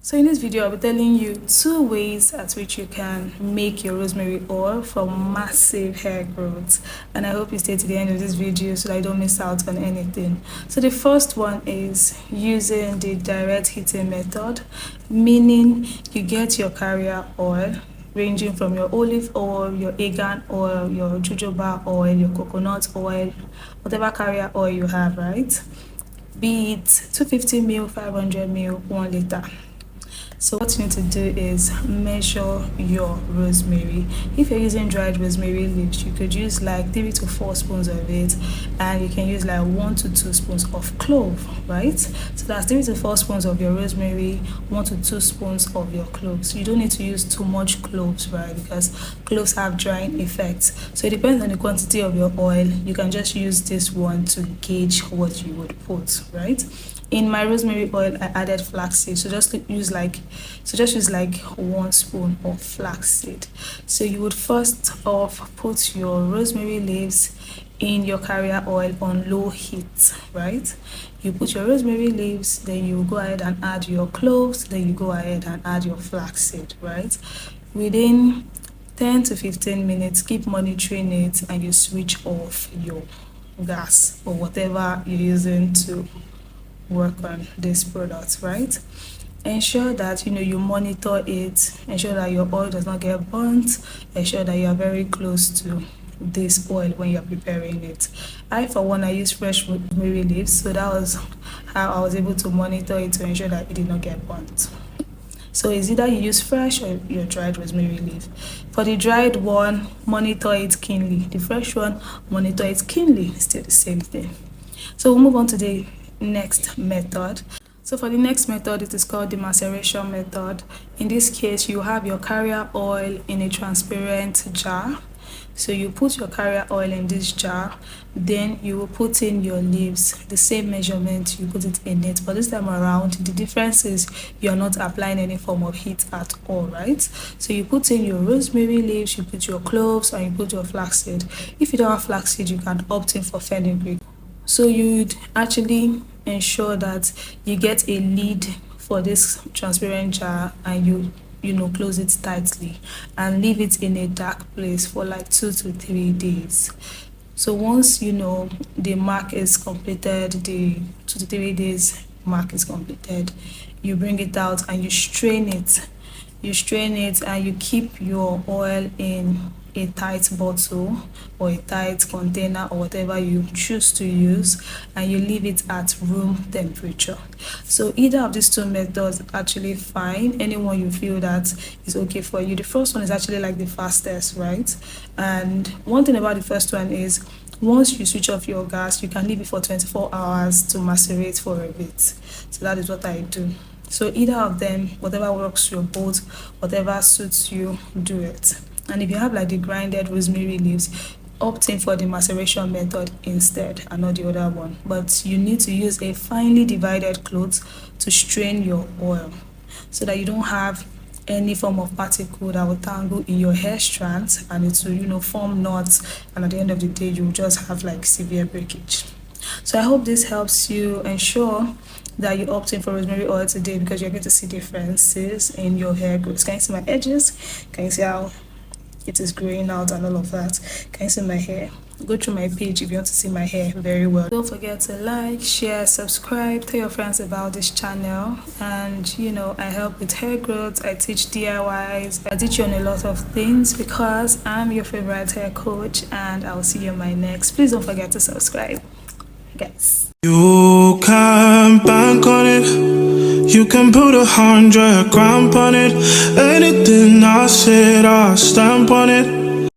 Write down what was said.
So in this video, I'll be telling you 2 ways at which you can make your rosemary oil for massive hair growth. And I hope you stay to the end of this video so that you don't miss out on anything. So the first one is using the direct heating method, meaning you get your carrier oil ranging from your olive oil, your argan oil, your jojoba oil, your coconut oil, whatever carrier oil you have, right? Be it 250 ml, 500 ml, 1 liter. So what you need to do is measure your rosemary. If you're using dried rosemary leaves, you could use like 3 to 4 spoons of it, and you can use like 1 to 2 spoons of clove, right? So that's 3 to 4 spoons of your rosemary, 1 to 2 spoons of your cloves. You don't need to use too much cloves, right? Because cloves have drying effects. So it depends on the quantity of your oil. You can just use this one to gauge what you would put, right? In my rosemary oil, I added flaxseed. So just use like 1 spoon of flaxseed. So you would first off put your rosemary leaves in your carrier oil on low heat, right? You put your rosemary leaves, then you go ahead and add your cloves, then you go ahead and add your flaxseed, right? Within 10 to 15 minutes, keep monitoring it, and you switch off your gas or whatever you're using to work on this product, right? Ensure that you monitor it, ensure that your oil does not get burnt, ensure that you are very close to this oil when you're preparing it. For one, I use fresh rosemary leaves, so that was how I was able to monitor it to ensure that it did not get burnt. So it's either you use fresh or your dried rosemary leaf. For the dried one, monitor it keenly. The fresh one, monitor it keenly. Still the same thing. So we'll move on to the next method. So for the next method, it is called the maceration method. In this case, you have your carrier oil in a transparent jar. So you put your carrier oil in this jar, then you will put in your leaves, the same measurement, you put it in it. But this time around, the difference is you are not applying any form of heat at all, right? So you put in your rosemary leaves, you put your cloves, and you put your flaxseed. If you don't have flaxseed, you can opt in for fenugreek. So you'd actually ensure that you get a lid for this transparent jar, and you close it tightly and leave it in a dark place for like 2 to 3 days. So once the mark is completed, the 2 to 3 days mark is completed, you bring it out and you strain it. And you keep your oil in a tight bottle or a tight container or whatever you choose to use, and you leave it at room temperature. So either of these two methods actually fine, anyone you feel that is okay for you. The first one is actually like the fastest, right? And one thing about the first one is once you switch off your gas, you can leave it for 24 hours to macerate for a bit. So that is what I do. So either of them, whatever works your boat, whatever suits you, do it. And if you have like the grinded rosemary leaves, opt in for the maceration method instead and not the other one. But you need to use a finely divided cloth to strain your oil so that you don't have any form of particle that will tangle in your hair strands, and it will form knots, and at the end of the day you will just have like severe breakage. So I hope this helps you. Ensure that you opt in for rosemary oil today, because you're going to see differences in your hair growth. Can you see my edges? Can you see how it is growing out and all of that? Can you see my hair? Go through my page if you want to see my hair very well. Don't forget to like, share, subscribe, tell your friends about this channel. And I help with hair growth, I teach DIYs, I teach you on a lot of things because I'm your favorite hair coach, and I'll see you in my next. Please don't forget to subscribe, guys. You can bank on it, you can put 100 grand on it. Anything I said, I'll stamp on it.